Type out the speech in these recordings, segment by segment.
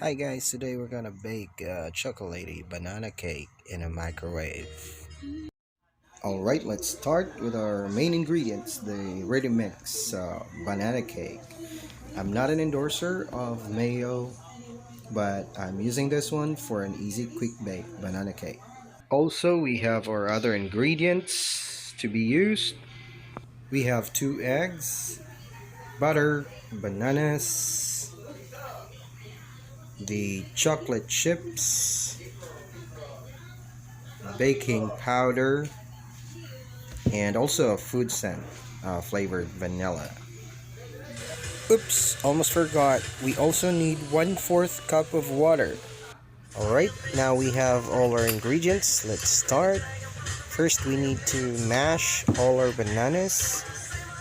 Hi guys, today we're gonna bake chocolaty banana cake in a microwave. Alright, let's start with our main ingredients, the ready mix banana cake. I'm not an endorser of mayo, but I'm using this one for an easy quick bake banana cake. Also, we have our other ingredients to be used. We have 2 eggs, butter, bananas, the chocolate chips, baking powder, and also a food scent flavored vanilla. Oops, almost forgot. We also need 1/4 cup of water. Alright, now we have all our ingredients. Let's start. First, we need to mash all our bananas.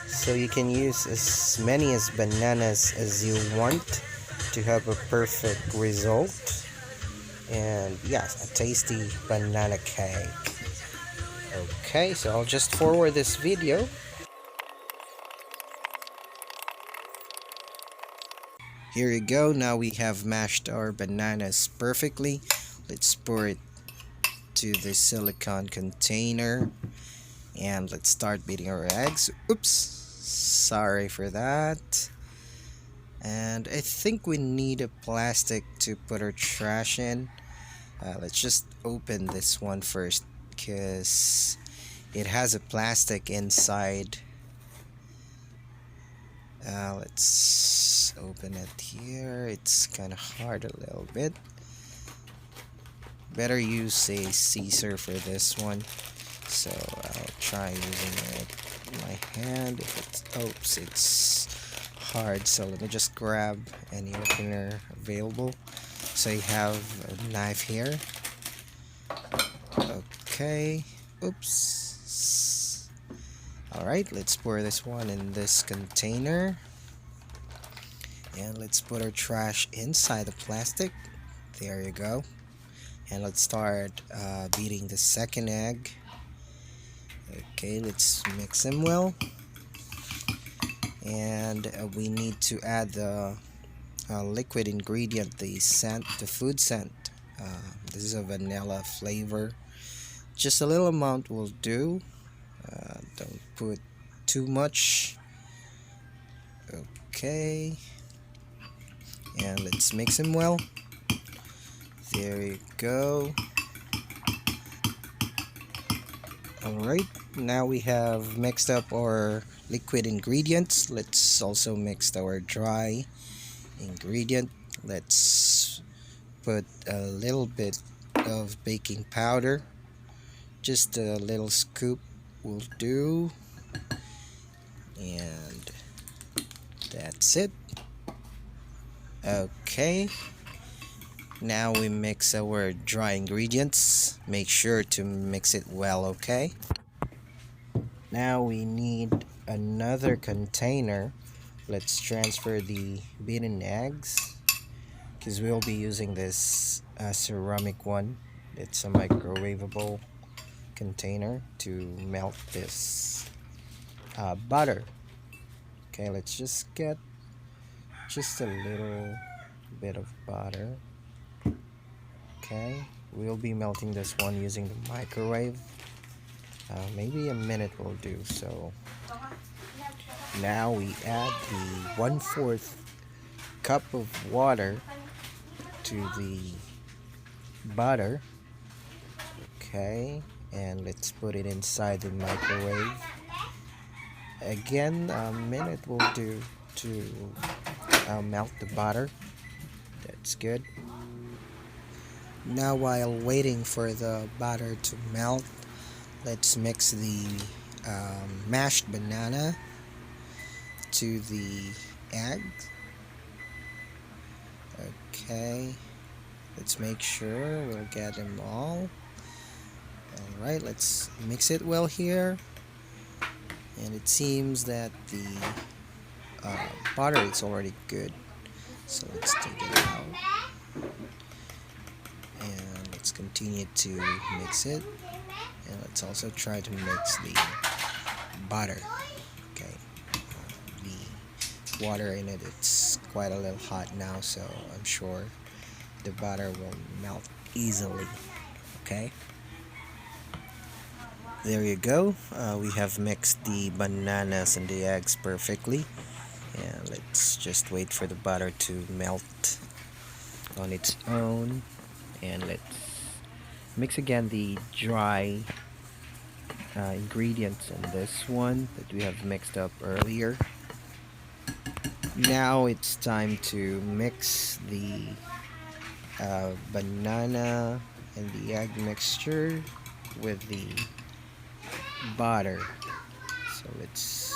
So you can use as many as bananas as you want to have a perfect result. And yes, a tasty banana cake. Okay, so I'll just forward this video. Here you go. Now we have mashed our bananas perfectly. Let's pour it to the silicone container and let's start beating our eggs. Oops, sorry for that. And I think we need a plastic to put our trash in. Let's just open this one first because it has a plastic inside. Let's open it here. It's kind of hard a little bit. Better use a scissor for this one. So I'll try using it in my hand. If it's oops, it's hard. So let me just grab any opener available. So you have a knife here. Okay. Oops. Alright, let's pour this one in this container. And let's put our trash inside the plastic. There you go. And let's start beating the second egg. Okay, let's mix them well. And we need to add the liquid ingredient, the scent, the food scent. This is a vanilla flavor. Just a little amount will do. Don't put too much. Okay. And let's mix them well. There you go. Alright, now we have mixed up our liquid ingredients. Let's also mix our dry ingredient. Let's put a little bit of baking powder. Just a little scoop will do. And that's it. Okay. Now we mix our dry ingredients. Make sure to mix it well, okay? Now we need another container. Let's transfer the beaten eggs because we'll be using this ceramic one. It's a microwavable container to melt this butter. Okay, let's just get just a little bit of butter. Okay, we'll be melting this one using the microwave. Maybe a minute will do. So now we add the 1/4 cup of water to the butter. Okay, and let's put it inside the microwave. Again, a minute will do to melt the butter. That's good. Now while waiting for the butter to melt, let's mix the mashed banana to the eggs. Okay, let's make sure we'll get them all. Alright, let's mix it well here. And it seems that the butter is already good. So let's take it out. And let's continue to mix it. And let's also try to mix the butter. Okay, the water in it, it's quite a little hot now, so I'm sure the butter will melt easily. Okay, there you go. We have mixed the bananas and the eggs perfectly, and let's just wait for the butter to melt on its own. And let's mix again the dry ingredients in this one that we have mixed up earlier. Now it's time to mix the banana and the egg mixture with the butter. So let's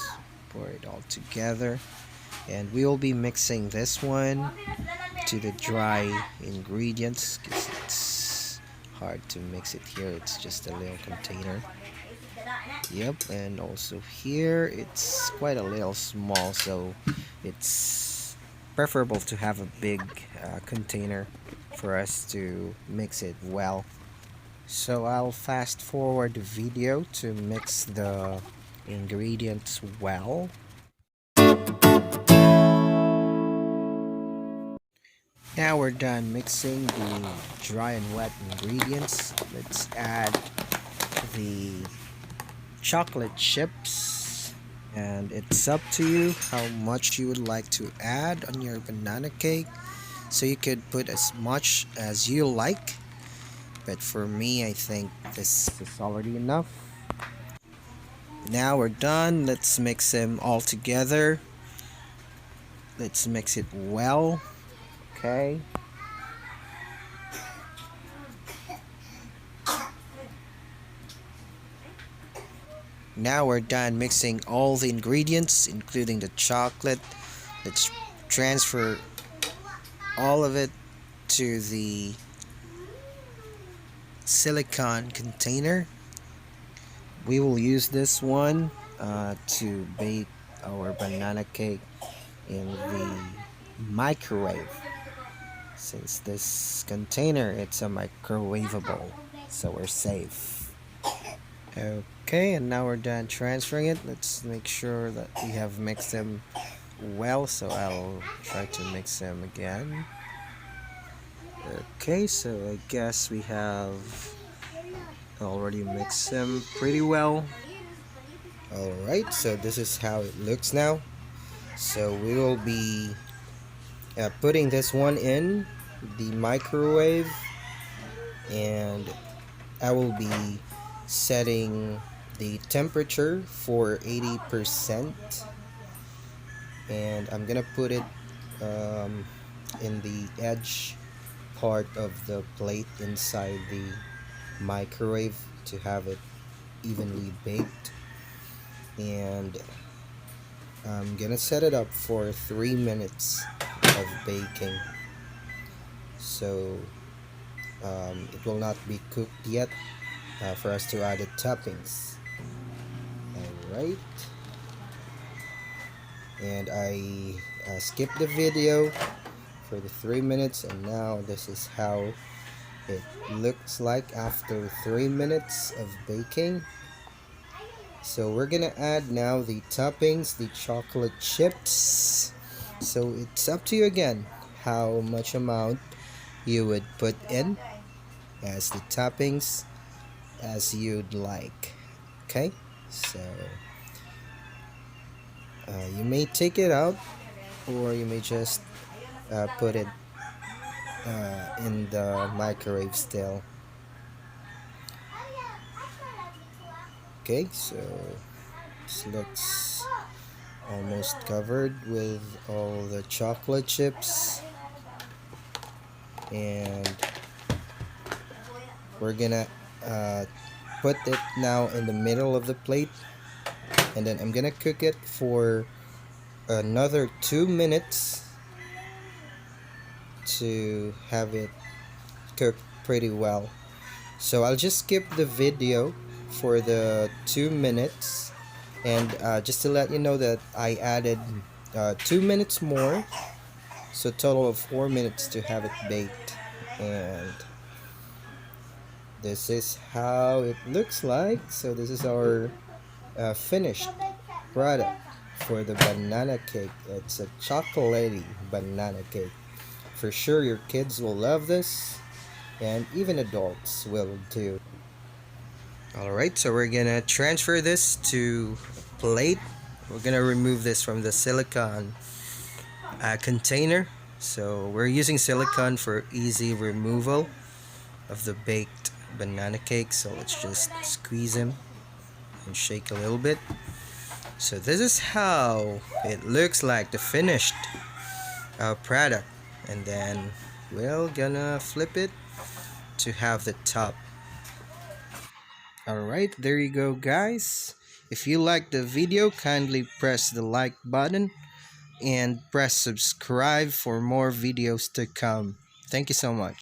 pour it all together, and we will be mixing this one to the dry ingredients because it's hard to mix it here. It's just a little container. Yep, and also here it's quite a little small, so it's preferable to have a big container for us to mix it well. So I'll fast forward the video to mix the ingredients well. Now we're done mixing the dry and wet ingredients. Let's add the chocolate chips, and it's up to you how much you would like to add on your banana cake. So you could put as much as you like, but for me I think this is already enough. Now we're done. Let's mix them all together. Let's mix it well. Okay. Now we're done mixing all the ingredients, including the chocolate. Let's transfer all of it to the silicone container. We will use this one to bake our banana cake in the microwave. Since this container, it's a microwavable, so we're safe. Okay, and now we're done transferring it. Let's make sure that we have mixed them well, so I'll try to mix them again. Okay, so I guess we have already mixed them pretty well. Alright, so this is how it looks now. So we will be putting this one in the microwave, and I will be setting the temperature for 80%, and I'm gonna put it in the edge part of the plate inside the microwave to have it evenly baked. And I'm gonna set it up for 3 minutes of baking, so it will not be cooked yet for us to add the toppings. Alright, and I skipped the video for the 3 minutes, and now this is how it looks like after 3 minutes of baking. So we're gonna add now the toppings, the chocolate chips. So it's up to you again how much amount you would put in as the toppings as you'd like. Okay, so you may take it out, or you may just put it in the microwave still. Okay, so this looks almost covered with all the chocolate chips, and we're gonna put it now in the middle of the plate, and then I'm gonna cook it for another 2 minutes to have it cooked pretty well. So I'll just skip the video for the 2 minutes, and just to let you know that I added 2 minutes more, so a total of 4 minutes to have it baked. And this is how it looks like. So this is our finished product for the banana cake. It's a chocolatey banana cake For sure your kids will love this, and even adults will too. Alright, so we're gonna transfer this to a plate. We're gonna remove this from the silicone container. So we're using silicone for easy removal of the baked banana cake. So let's just squeeze them and shake a little bit. So this is how it looks like, the finished product. And then we're gonna flip it to have the top. Alright, there you go guys. If you liked the video, kindly press the like button and press subscribe for more videos to come. Thank you so much.